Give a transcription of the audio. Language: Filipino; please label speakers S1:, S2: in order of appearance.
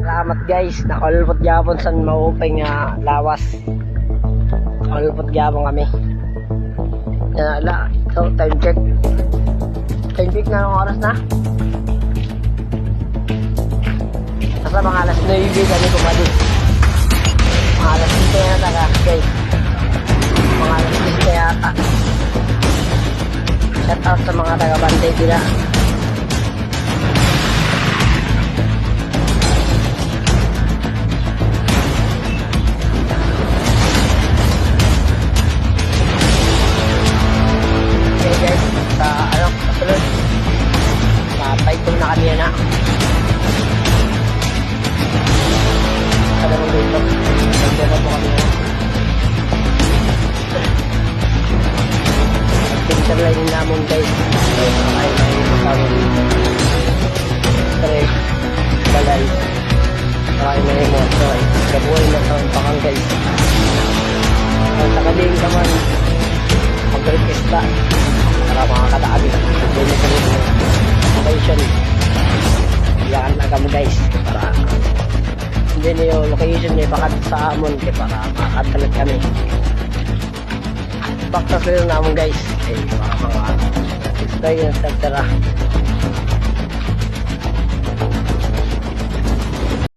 S1: Salamat guys, nakalulpot gyapon sa maupay nga lawas. Nakalulpot gyapon kami. Ala, so time check. Time check na ng oras na. Nasa mga alas 9 kami kumalit. Mga alas 10 yata ka guys. Mga alas 10 yata. Shout out sa mga taga-bantay sila. Paitong na kami na. Kada mong dito. Nagdala po kami na. Pinterline din namin guys. Ay, matawag dito. Stress. Balay. Ay, may motor. Kabuhay na sa pakang guys. Ang takaling naman. Mag-request ka. Para mga katabi. Doon na sa dito. Location. Iyakan na kami guys para hindi na yung location niya bakit sa amon para makakatalag kami. Back na sila naman guys para mga experience etc.